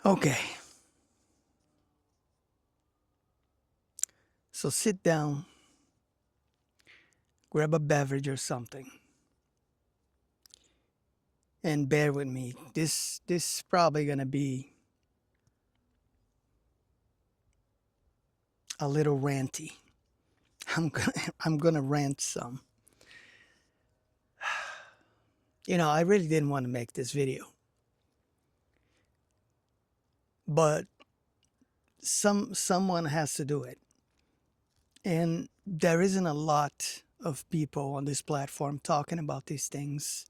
Okay, so sit down, grab a beverage or something, and bear with me. This is probably gonna be a little ranty. I'm gonna rant some. I really didn't want to make this video, but someone has to do it, and there isn't a lot of people on this platform talking about these things.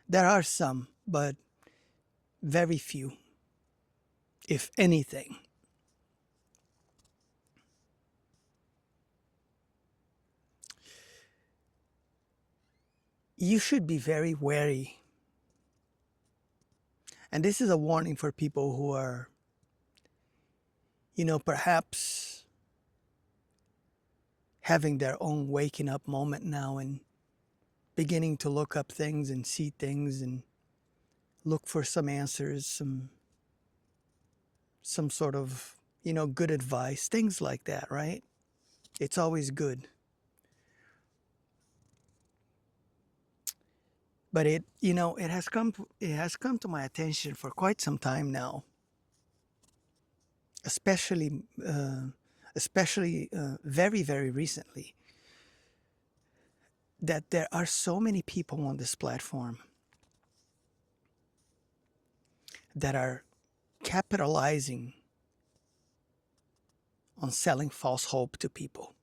There are some, but very few, if anything. You should be very wary. And this is a warning for people who are, perhaps having their own waking up moment now and beginning to look up things and see things and look for some answers, some sort of, good advice, things like that, right? It's always good. But it has come to my attention for quite some time now, especially very, very recently, that there are so many people on this platform that are capitalizing on selling false hope to people.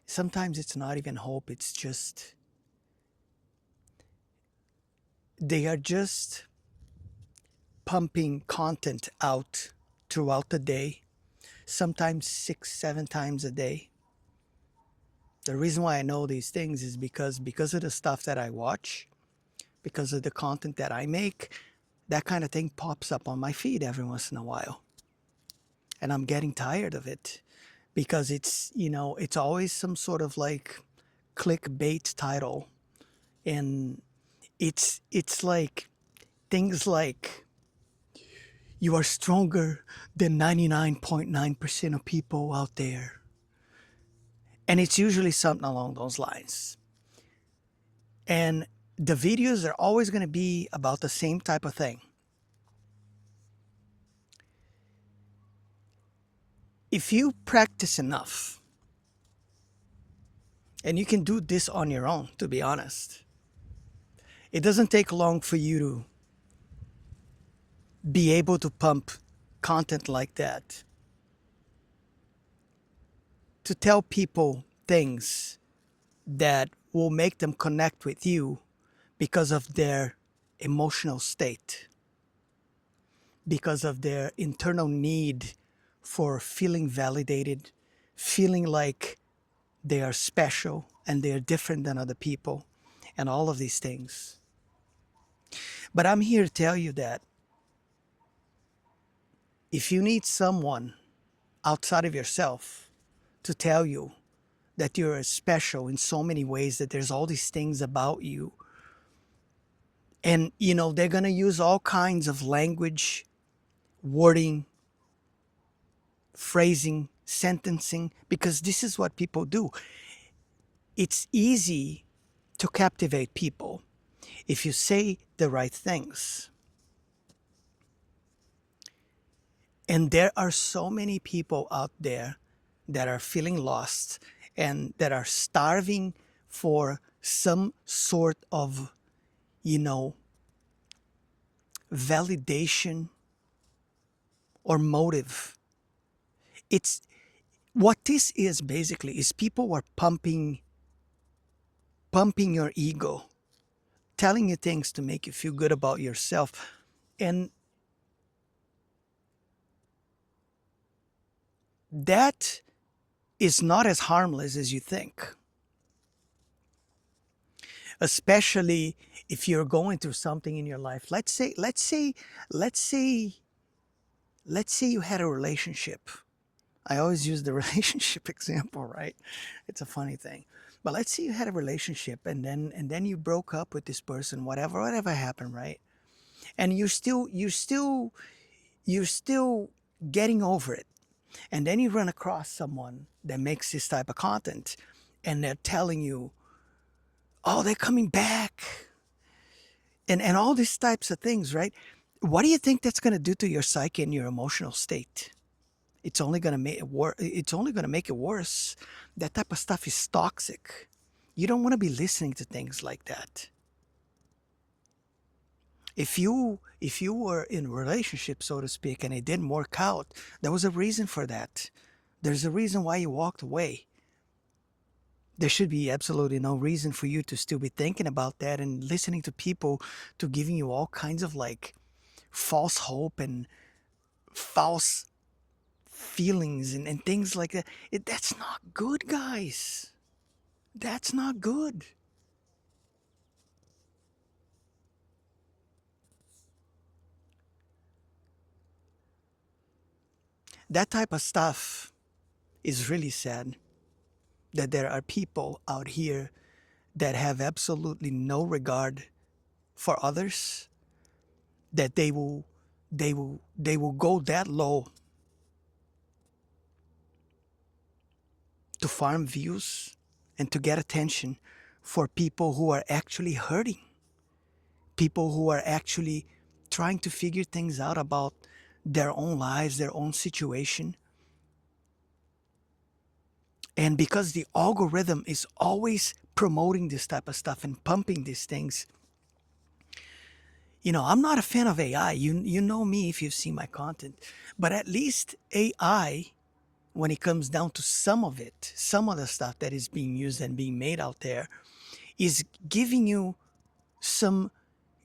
Sometimes it's not even hope, it's just they are just pumping content out throughout the day, sometimes 6, 7 times a day. The reason why I know these things is because of the stuff that I watch, because of the content that I make, that kind of thing pops up on my feed every once in a while. And I'm getting tired of it because it's always some sort of like clickbait title. And it's like things like you are stronger than 99.9% of people out there. And it's usually something along those lines. And the videos are always going to be about the same type of thing. If you practice enough, and you can do this on your own, to be honest, it doesn't take long for you to be able to pump content like that, to tell people things that will make them connect with you because of their emotional state, because of their internal need for feeling validated, feeling like they are special and they are different than other people, and all of these things. But I'm here to tell you that if you need someone outside of yourself to tell you that you're special in so many ways, that there's all these things about you, and they're going to use all kinds of language, wording, phrasing, sentencing, because this is what people do. It's easy to captivate people if you say the right things. And there are so many people out there that are feeling lost and that are starving for some sort of, you know, validation or motive. It's what this is basically is people are pumping your ego, telling you things to make you feel good about yourself. And that is not as harmless as you think, especially if you're going through something in your life. Let's say you had a relationship I always use the relationship example, right? It's a funny thing. But let's say you had a relationship and then you broke up with this person, whatever happened, right? And you're still getting over it. And then you run across someone that makes this type of content and they're telling you, "Oh, they're coming back." And all these types of things, right? What do you think that's going to do to your psyche and your emotional state? It's only going to make it worse. It's only going to make it worse. That type of stuff is toxic. You don't want to be listening to things like that. If you were in a relationship, so to speak, and it didn't work out, there was a reason for that. There's a reason why you walked away. There should be absolutely no reason for you to still be thinking about that and listening to people to giving you all kinds of like false hope and false feelings and things like that. That's not good, guys. That's not good. That type of stuff is really sad, that there are people out here that have absolutely no regard for others, that they will go that low to farm views and to get attention for people who are actually hurting, people who are actually trying to figure things out about their own lives, their own situation. And because the algorithm is always promoting this type of stuff and pumping these things, I'm not a fan of AI. You know me if you've seen my content, but at least AI, when it comes down to some of it, some of the stuff that is being used and being made out there, is giving you some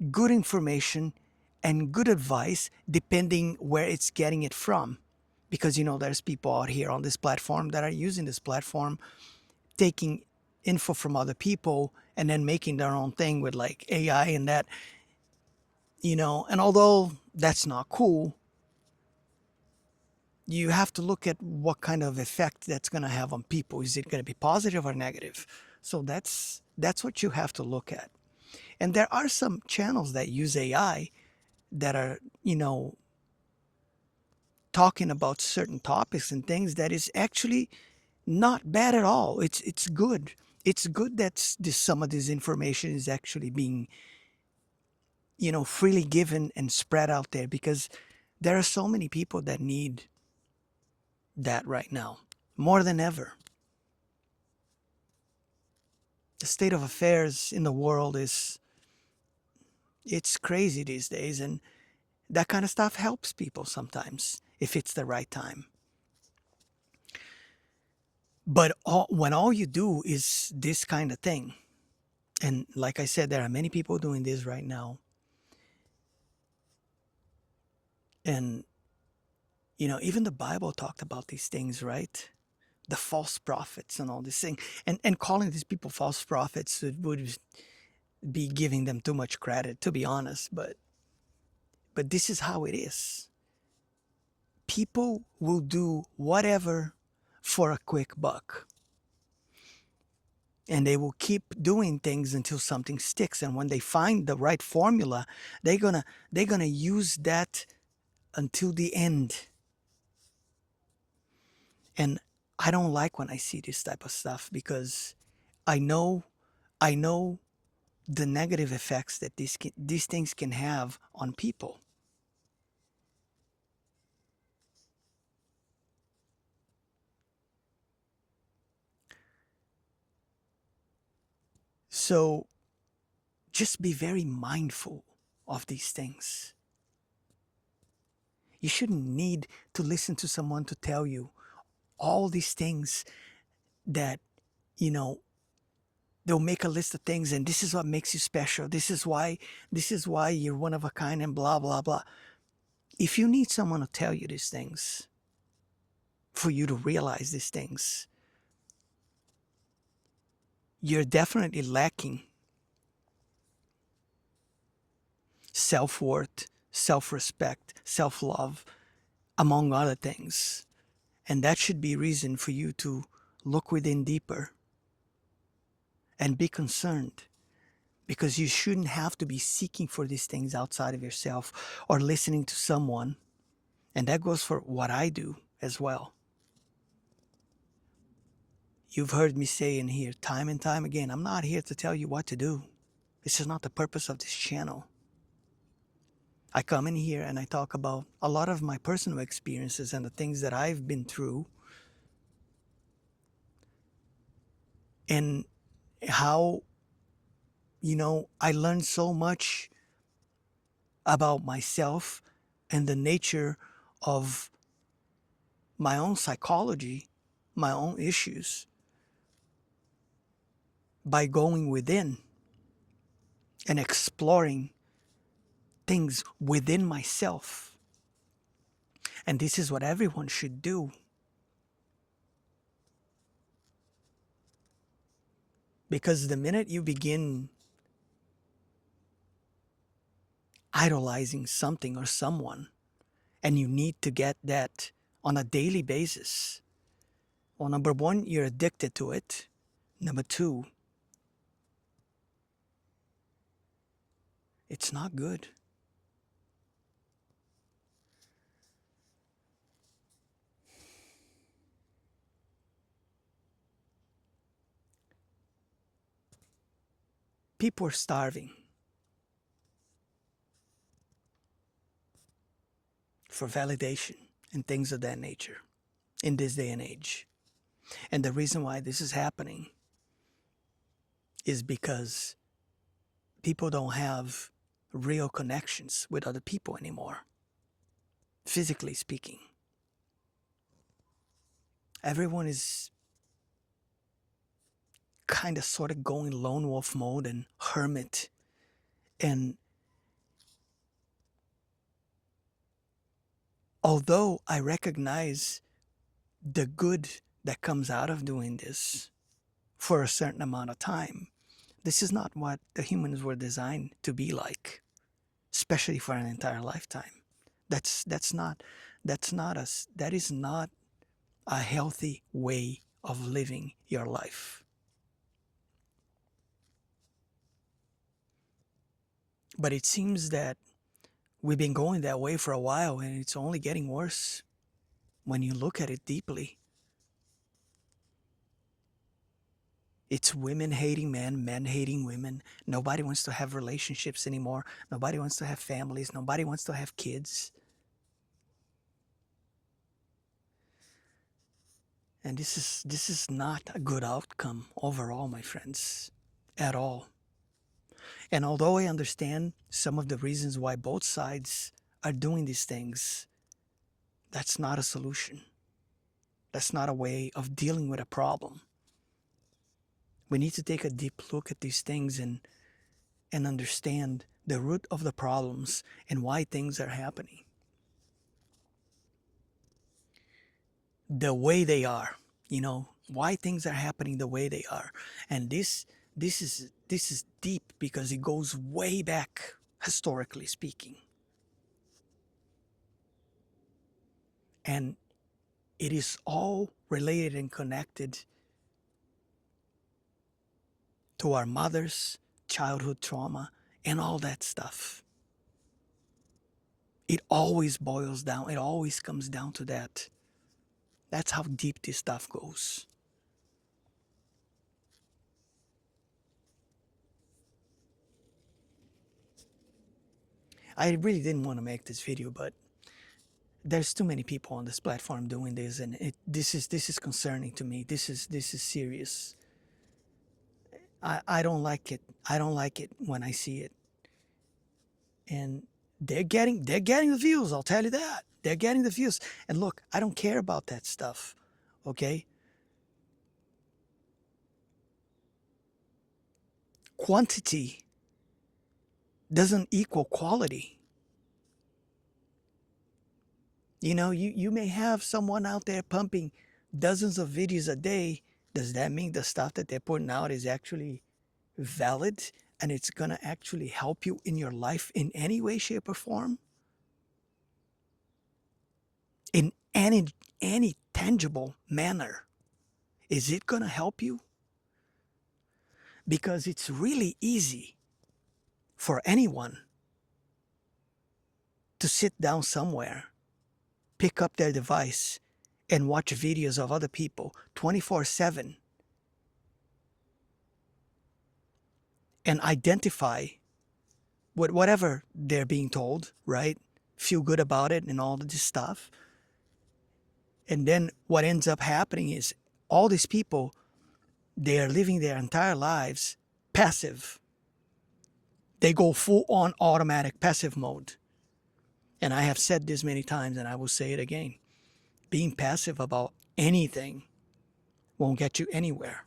good information and good advice depending where it's getting it from. Because there's people out here on this platform that are using this platform, taking info from other people and then making their own thing with like AI and that, and although that's not cool, you have to look at what kind of effect that's going to have on people. Is it going to be positive or negative? So that's what you have to look at. And there are some channels that use AI that are, talking about certain topics and things that is actually not bad at all. It's good. It's good that some of this information is actually being, freely given and spread out there, because there are so many people that need that right now more than ever. The state of affairs in the world it's crazy these days, and that kind of stuff helps people sometimes if it's the right time. But when all you do is this kind of thing, and like I said, there are many people doing this right now, and even the Bible talked about these things, right? The false prophets and all this thing, and calling these people false prophets would be giving them too much credit, to be honest. But this is how it is. People will do whatever for a quick buck, and they will keep doing things until something sticks. And when they find the right formula, they're gonna use that until the end. And I don't like when I see this type of stuff, because I know the negative effects that these things can have on people. So just be very mindful of these things. You shouldn't need to listen to someone to tell you all these things that, you know, they'll make a list of things and this is what makes you special. This is why you're one of a kind and blah blah blah. If you need someone to tell you these things, for you to realize these things, you're definitely lacking self-worth, self-respect, self-love, among other things. And that should be reason for you to look within deeper and be concerned, because you shouldn't have to be seeking for these things outside of yourself or listening to someone. And that goes for what I do as well. You've heard me say in here time and time again, I'm not here to tell you what to do. This is not the purpose of this channel. I come in here and I talk about a lot of my personal experiences and the things that I've been through, and how, I learned so much about myself and the nature of my own psychology, my own issues, by going within and exploring things within myself. And this is what everyone should do. Because the minute you begin idolizing something or someone, and you need to get that on a daily basis, well, number one, you're addicted to it. Number two, it's not good. People are starving for validation and things of that nature in this day and age. And the reason why this is happening is because people don't have real connections with other people anymore, physically speaking. Everyone is kind of sort of going lone wolf mode and hermit. And although I recognize the good that comes out of doing this for a certain amount of time, this is not what the humans were designed to be like, especially for an entire lifetime. That is not a healthy way of living your life. But it seems that we've been going that way for a while, and it's only getting worse when you look at it deeply. It's women hating men, men hating women. Nobody wants to have relationships anymore. Nobody wants to have families. Nobody wants to have kids. And this is not a good outcome overall, my friends, at all. And although I understand some of the reasons why both sides are doing these things, that's not a solution. That's not a way of dealing with a problem. We need to take a deep look at these things and understand the root of the problems and why things are happening the way they are, why things are happening the way they are. And this is deep, because it goes way back, historically speaking. And it is all related and connected to our mother's childhood trauma and all that stuff. It always boils down, it always comes down to that. That's how deep this stuff goes. I really didn't want to make this video, but there's too many people on this platform doing this, and this is concerning to me. This is serious. I don't like it. I don't like it when I see it. And they're getting the views, I'll tell you that. They're getting the views. And look, I don't care about that stuff. Okay? Quantity doesn't equal quality. You may have someone out there pumping dozens of videos a day. Does that mean the stuff that they're putting out is actually valid and it's going to actually help you in your life in any way, shape, or form? In any tangible manner, is it going to help you? Because it's really easy for anyone to sit down somewhere, pick up their device, and watch videos of other people 24/7 and identify with whatever they're being told, right? Feel good about it and all of this stuff. And then what ends up happening is all these people, they are living their entire lives passive. They go full on automatic passive mode. And I have said this many times and I will say it again. Being passive about anything won't get you anywhere.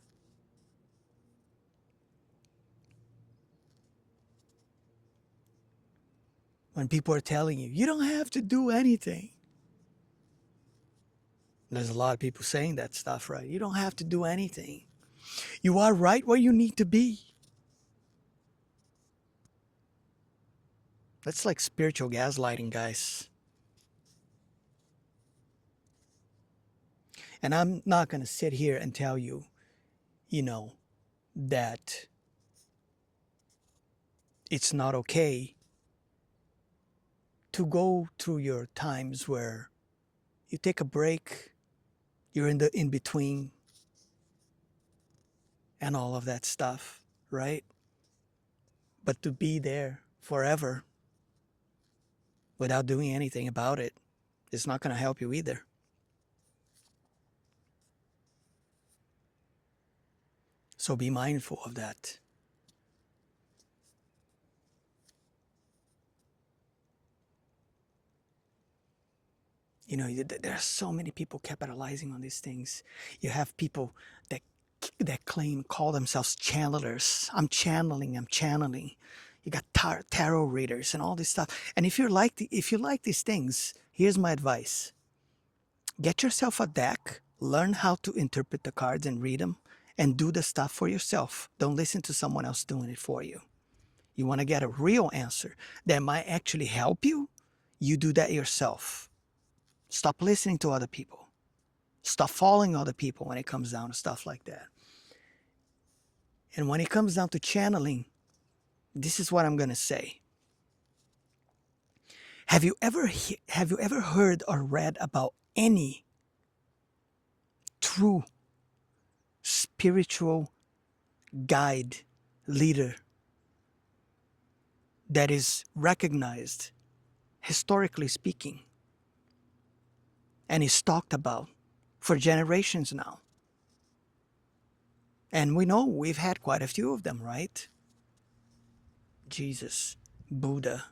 When people are telling you, you don't have to do anything. There's a lot of people saying that stuff, right? You don't have to do anything. You are right where you need to be. That's like spiritual gaslighting, guys. And I'm not going to sit here and tell you, that it's not okay to go through your times where you take a break, you're in the in between, and all of that stuff, right? But to be there forever without doing anything about it is not going to help you either. So be mindful of that. There are so many people capitalizing on these things. You have people that call themselves channelers. I'm channeling. You got tarot readers and all this stuff. And if you like these things, here's my advice: get yourself a deck, learn how to interpret the cards and read them, and do the stuff for yourself. Don't listen to someone else doing it for you. You want to get a real answer that might actually help you? You do that yourself. Stop listening to other people. Stop following other people when it comes down to stuff like that. And when it comes down to channeling, this is what I'm going to say. Have you ever heard or read about any true spiritual guide, leader that is recognized, historically speaking, and is talked about for generations now? And we know we've had quite a few of them, right? Jesus, Buddha,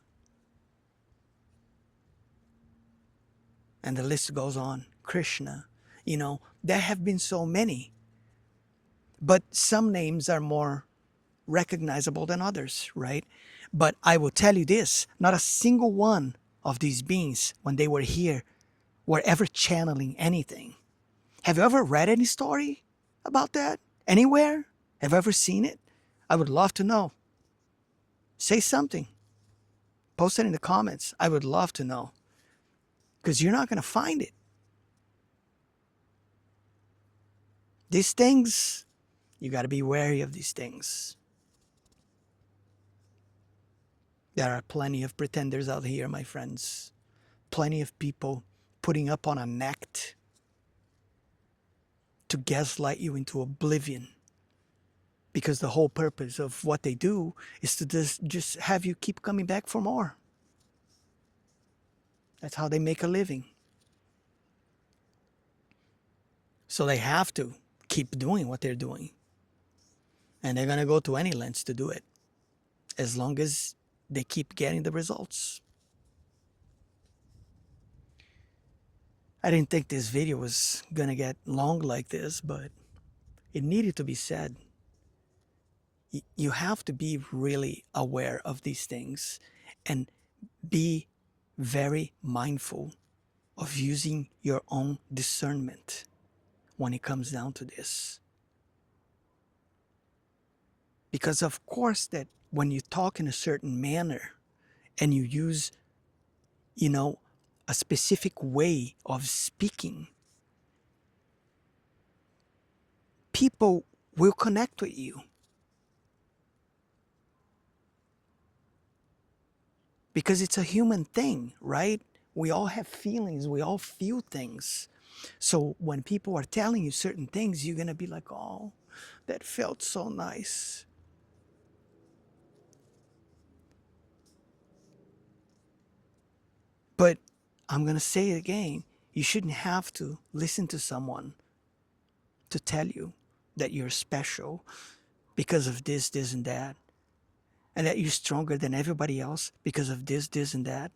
and the list goes on. Krishna, there have been so many. But some names are more recognizable than others, right? But I will tell you this, not a single one of these beings, when they were here, were ever channeling anything. Have you ever read any story about that? Anywhere? Have you ever seen it? I would love to know. Say something. Post it in the comments. I would love to know. Because you're not going to find it. These things, you got to be wary of these things. There are plenty of pretenders out here, my friends. Plenty of people putting up on an act to gaslight you into oblivion. Because the whole purpose of what they do is to just have you keep coming back for more. That's how they make a living. So they have to keep doing what they're doing. And they're going to go to any lengths to do it, as long as they keep getting the results. I didn't think this video was going to get long like this, but it needed to be said. You have to be really aware of these things and be very mindful of using your own discernment when it comes down to this. Because of course that when you talk in a certain manner and you use, a specific way of speaking, people will connect with you. Because it's a human thing, right? We all have feelings, we all feel things. So when people are telling you certain things, you're going to be like, oh, that felt so nice. But I'm going to say it again, you shouldn't have to listen to someone to tell you that you're special because of this, this, and that. And that you're stronger than everybody else because of this, this, and that.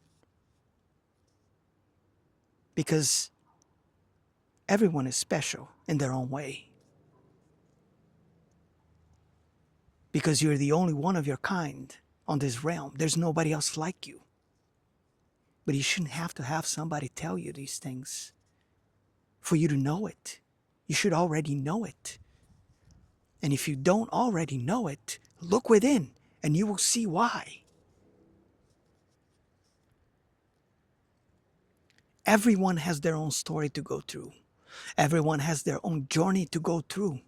Because everyone is special in their own way. Because you're the only one of your kind on this realm. There's nobody else like you. But you shouldn't have to have somebody tell you these things for you to know it. You should already know it. And if you don't already know it, look within and you will see why. Everyone has their own story to go through. Everyone has their own journey to go through.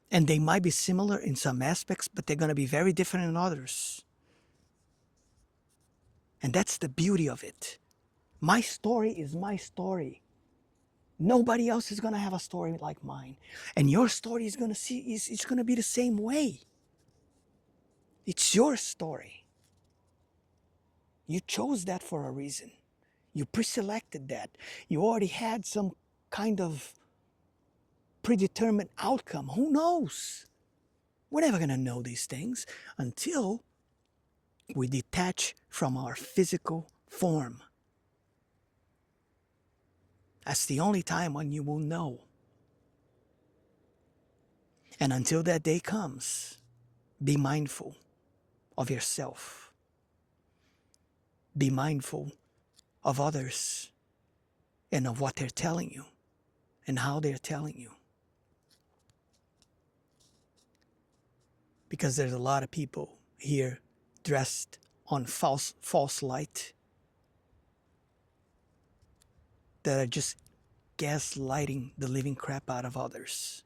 And they might be similar in some aspects, but they're going to be very different in others. And that's the beauty of it. My story is my story. Nobody else is going to have a story like mine. And your story is going to it's going to be the same way. It's your story. You chose that for a reason. You pre-selected that. You already had some kind of predetermined outcome. Who knows? We're never going to know these things until we detach from our physical form. That's the only time when you will know. And until that day comes, be mindful of yourself. Be mindful of others and of what they're telling you and how they're telling you. Because there's a lot of people here dressed on false light that are just gaslighting the living crap out of others.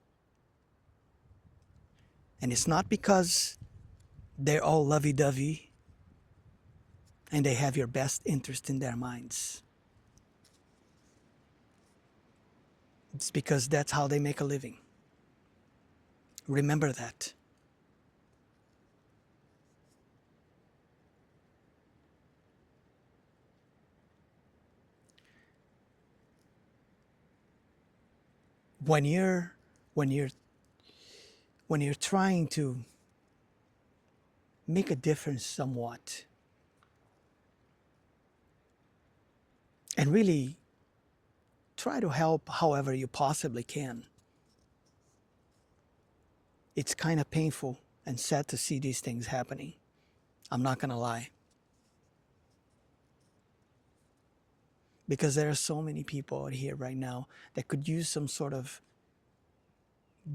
And it's not because they're all lovey-dovey and they have your best interest in their minds. It's because that's how they make a living. Remember that. When you're trying to make a difference somewhat and really try to help however you possibly can, it's kind of painful and sad to see these things happening. I'm not gonna lie. Because there are so many people out here right now that could use some sort of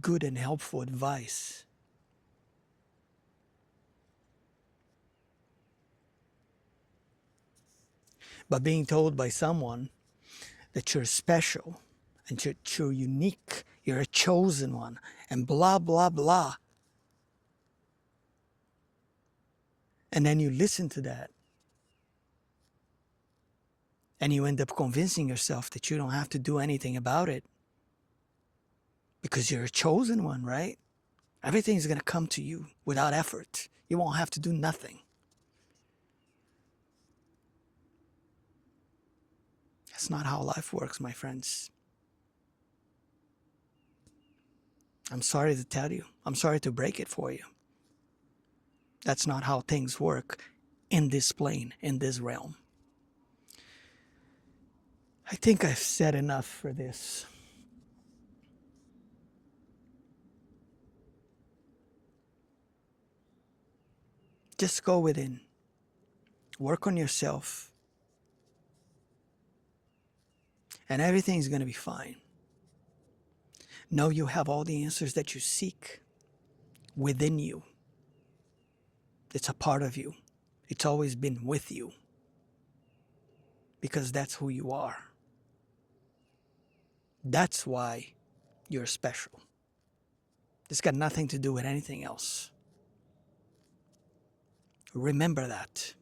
good and helpful advice. But being told by someone that you're special and you're unique, you're a chosen one, and blah, blah, blah. And then you listen to that. And you end up convincing yourself that you don't have to do anything about it. Because you're a chosen one, right? Everything's going to come to you without effort. You won't have to do nothing. That's not how life works, my friends. I'm sorry to tell you. I'm sorry to break it for you. That's not how things work in this plane, in this realm. I think I've said enough for this. Just go within. Work on yourself. And everything's going to be fine. Know you have all the answers that you seek within you. It's a part of you. It's always been with you. Because that's who you are. That's why you're special. It's got nothing to do with anything else. Remember that.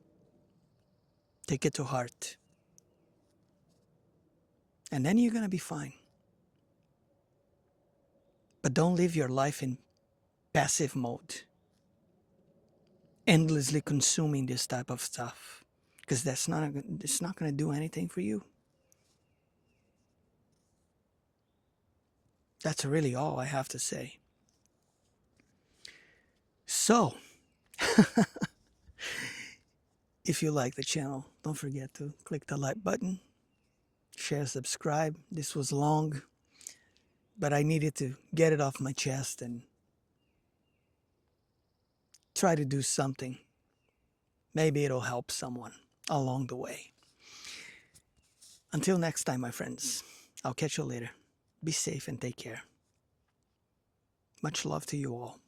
Take it to heart. And then you're going to be fine. But don't live your life in passive mode, endlessly consuming this type of stuff, because it's not going to do anything for you. That's really all I have to say. So, if you like the channel, don't forget to click the like button, share, subscribe. This was long, but I needed to get it off my chest and try to do something. Maybe it'll help someone along the way. Until next time, my friends, I'll catch you later. Be safe and take care. Much love to you all.